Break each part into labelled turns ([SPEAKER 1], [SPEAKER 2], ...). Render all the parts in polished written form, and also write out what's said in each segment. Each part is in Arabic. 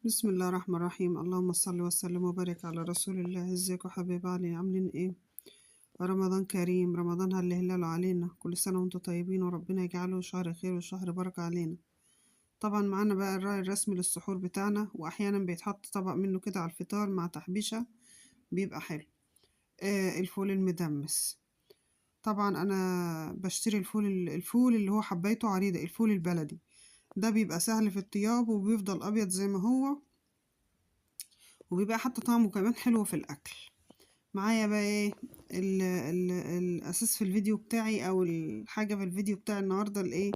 [SPEAKER 1] بسم الله الرحمن الرحيم. اللهم صل وسلم وبارك على رسول الله. ازيكم حبايب علي، عاملين ايه؟ رمضان كريم، رمضان هلاله علينا، كل سنة وانتم طيبين وربنا يجعله شهر خير وشهر بركة علينا. طبعا معانا بقى الراعي الرسمي للسحور بتاعنا، واحيانا بيتحط طبق منه كده على الفطار مع تحبيشة، بيبقى حلو. الفول المدمس. طبعا انا بشتري الفول اللي هو حبايته عريضة، الفول البلدي ده بيبقى سهل في الطياب وبيفضل ابيض زي ما هو، وبيبقى حتى طعمه كمان حلو في الاكل. معايا بقى ايه الاساس في الفيديو بتاعي، او الحاجة في الفيديو بتاعي النهاردة، الايه،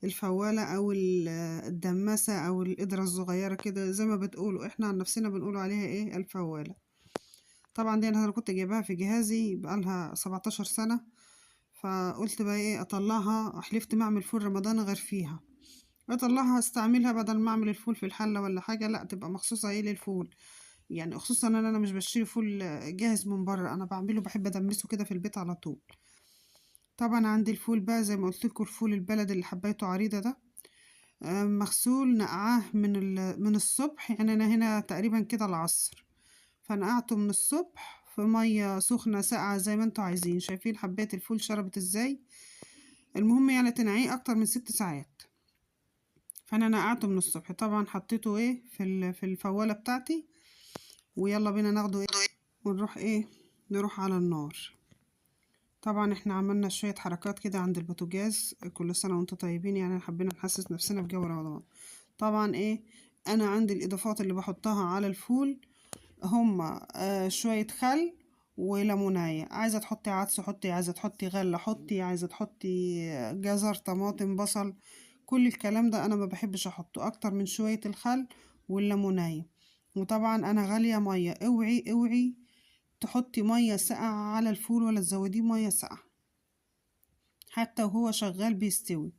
[SPEAKER 1] الفوالة او الدماسة او القدرة الصغيرة كده، زي ما بتقولوا احنا عن نفسنا بنقولوا عليها ايه، الفوالة. طبعا دي انا كنت جايباها في جهازي بقالها 17 سنة، فقلت بقى ايه اطلعها، حلفت ما اعمل فول رمضان غير فيها، اطلعها استعملها بدل ما اعمل الفول في الحلة ولا حاجة، لا تبقى مخصوصة ايه للفول. يعني خصوصا ان انا مش بشتري فول جاهز من بره، انا بعمله، بحب ادمسه كده في البيت على طول. طبعا عندي الفول بقى زي ما قلت لكم، الفول البلد اللي حبيته عريضه ده، مغسول، نقعاه من الصبح، يعني انا هنا تقريبا كده العصر، فنقعته من الصبح في ميه سخنه ساقعه زي ما انتوا عايزين. شايفين حبايه الفول شربت ازاي؟ المهم يعني تنقعيه اكتر من 6 ساعات. فانا نقعته من الصبح، طبعا حطيته ايه في الفوالة بتاعتي، ويلا بينا ناخده ايه ونروح ايه، نروح على النار. طبعا احنا عملنا شوية حركات كده عند البوتاجاز، كل سنة وانتم طيبين، يعني حبينا نحسس نفسنا بجو رمضان. طبعا ايه، انا عندي الاضافات اللي بحطها على الفول، هما شوية خل وليموناية. عايزة تحطي عدس حطي، عايزة تحطي غلة حطي، عايزة تحطي جزر طماطم بصل، كل الكلام ده انا ما بحبش احطه اكتر من شوية الخل والليموناية. وطبعا انا غالية مية، اوعي اوعي تحطي مية ساقعة على الفول ولا تزوديه مية ساقعة حتى وهو شغال بيستوي.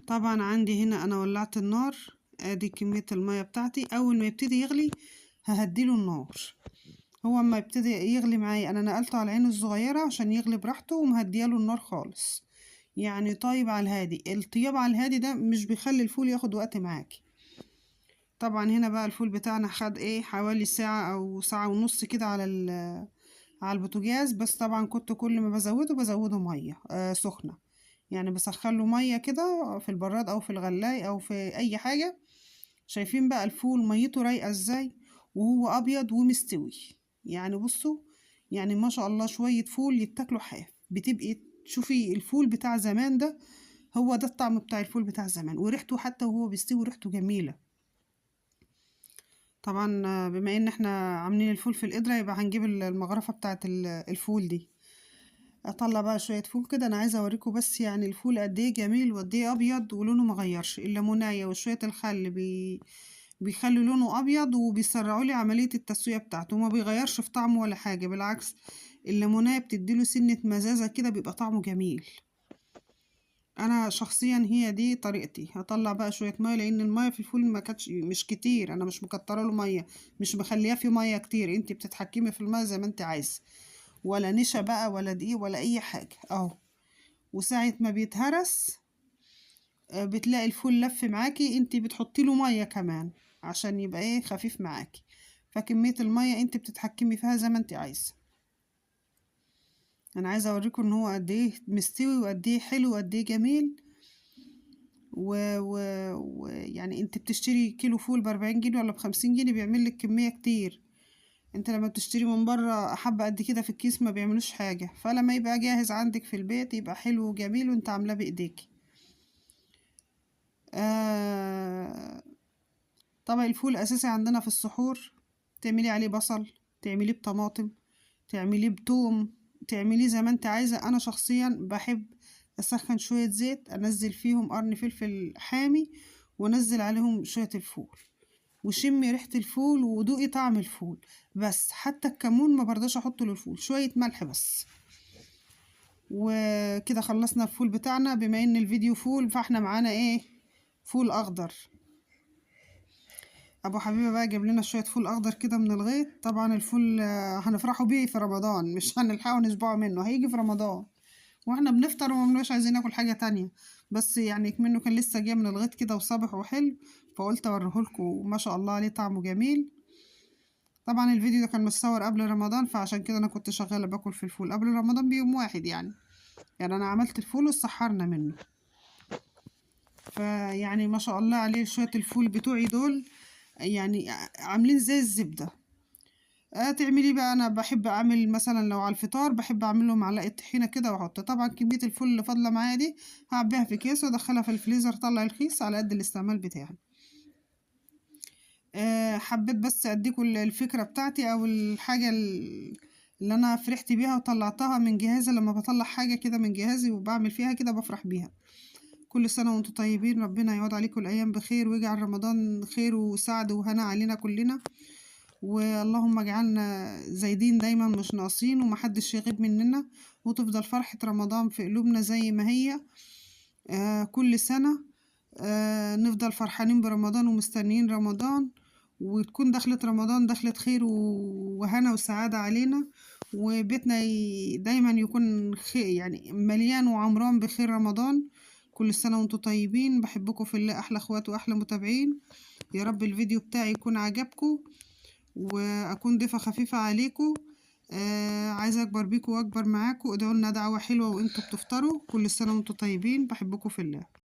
[SPEAKER 1] طبعا عندي هنا انا ولعت النار، ادي كمية المية بتاعتي. اول ما يبتدي يغلي ههديله النار، هو اما يبتدي يغلي معايا انا نقلته على العين الصغيرة عشان يغلي براحته، ومهدياله النار خالص، يعني طيب على الهادي. الطياب على الهادي ده مش بيخلي الفول ياخد وقت معاكي. طبعا هنا بقى الفول بتاعنا خد ايه حوالي ساعة او ساعة ونص كده على البوتاجاز، بس طبعا كنت كل ما بزوده مية سخنة، يعني بسخنله مية كده في البراد او في الغلاية او في اي حاجة. شايفين بقى الفول ميته رايقة ازاي وهو ابيض ومستوي؟ يعني بصوا، يعني ما شاء الله شوية فول يتاكلوا حاف، بتبقي تشوفي الفول بتاع زمان ده، هو ده الطعم بتاع الفول بتاع زمان، وريحته حتى وهو بيستوي ريحته جميلة. طبعا بما ان احنا عاملين الفول في القدرة، يبقى هنجيب المغرفة بتاعت الفول دي. اطلع بقى شوية فول كده، انا عايزة اوريكم بس يعني الفول قد ايه جميل وقد ايه ابيض ولونه مغيرش. الليمونية وشوية الخل بيخلوا لونه ابيض وبيسرعوا لي عملية التسوية بتاعته، وما بيغيرش في طعمه ولا حاجة، بالعكس الليمونية بتديله سنة مزازة كده، بيبقى طعمه جميل. انا شخصيا هي دي طريقتي. هطلع بقى شويه ميه، لان الميه في الفول ما كانتش مش كتير، انا مش مكتره له ميه، مش مخلياه في ميه كتير، انت بتتحكمي في الميه زي ما انت عايزه، ولا نشا بقى ولا دقيق ولا اي حاجه اهو. وساعه ما بيتهرس بتلاقي الفول لف معاكي، انت بتحطي له ميه كمان عشان يبقى ايه خفيف معاكي، فكميه الميه انت بتتحكمي فيها زي ما انت عايزه. انا عايزه اوريكم ان هو قد ايه مستوي وقد ايه حلو وقد ايه جميل. يعني انت بتشتري كيلو فول ب40 جنيه ولا ب50 جنيه، بيعمل لك كمية كتير. انت لما بتشتري من بره حبة قد كده في الكيس ما بيعملوش حاجة، فلما يبقى جاهز عندك في البيت يبقى حلو وجميل وانت عاملاه بايديك. آه طبعا الفول اساسي عندنا في السحور، تعملي عليه بصل، تعمليه بطماطم، تعمليه بتوم، تعمليه زي ما انت عايزة. انا شخصيا بحب اسخن شوية زيت، انزل فيهم قرن فلفل حامي، وانزل عليهم شوية الفول، وشمي ريحة الفول ودوقي طعم الفول. بس حتى الكمون ما برضاش احطه للفول، شوية ملح بس. وكده خلصنا الفول بتاعنا. بما ان الفيديو فول فاحنا معانا ايه، فول اخضر. ابو حبيبه بقى جاب لنا شويه فول اخضر كده من الغيط. طبعا الفول هنفرحوا بيه في رمضان، مش هنلحقوا نشبعوا منه، هيجي في رمضان واحنا بنفطر وما بنبقاش عايزين ناكل حاجة تانية، بس يعني منه كان لسه جاي من الغيط كده وصابح وحلو، فقلت اوريهولكوا. ما شاء الله عليه طعمه جميل. طبعا الفيديو ده كان متصور قبل رمضان، فعشان كده انا كنت شغالة باكل في الفول قبل رمضان بيوم واحد يعني انا عملت الفول وسحرنا منه. فيعني ما شاء الله عليه شوية الفول بتوعي دول يعني عاملين زي الزبدة. تعملي بقى، انا بحب اعمل مثلا لو على الفطار بحب اعمل له معلقه طحينه كده واحط. طبعا كميه الفول اللي فاضله معايا دي هعبيها في كيس وادخلها في الفريزر، طلع الكيس على قد الاستعمال بتاعي. حبيت بس اديكم الفكره بتاعتي او الحاجه اللي انا فرحت بيها وطلعتها من جهازي. لما بطلع حاجه كده من جهازي وبعمل فيها كده بفرح بيها. كل سنه وانتم طيبين، ربنا يعود عليكم الايام بخير ويجعل رمضان خير وسعد وهنا علينا كلنا. واللهم اجعلنا زايدين دايما مش ناقصين، ومحدش يغيب مننا، وتفضل فرحة رمضان في قلوبنا زي ما هي. كل سنة نفضل فرحانين برمضان ومستنيين رمضان، وتكون دخلة رمضان دخلة خير وهنا وسعادة علينا، وبيتنا دايما يكون خير يعني مليان وعمران بخير رمضان. كل سنة وانتم طيبين، بحبكم في الله، أحلى أخوات وأحلى متابعين. يا رب الفيديو بتاعي يكون عجبكم واكون ضيفة خفيفة عليكم. عايزة اكبر بيكم واكبر معاكم. ادعوا لنا دعوة حلوة وانتوا بتفطروا. كل سنة وانتوا طيبين، بحبكم في الله.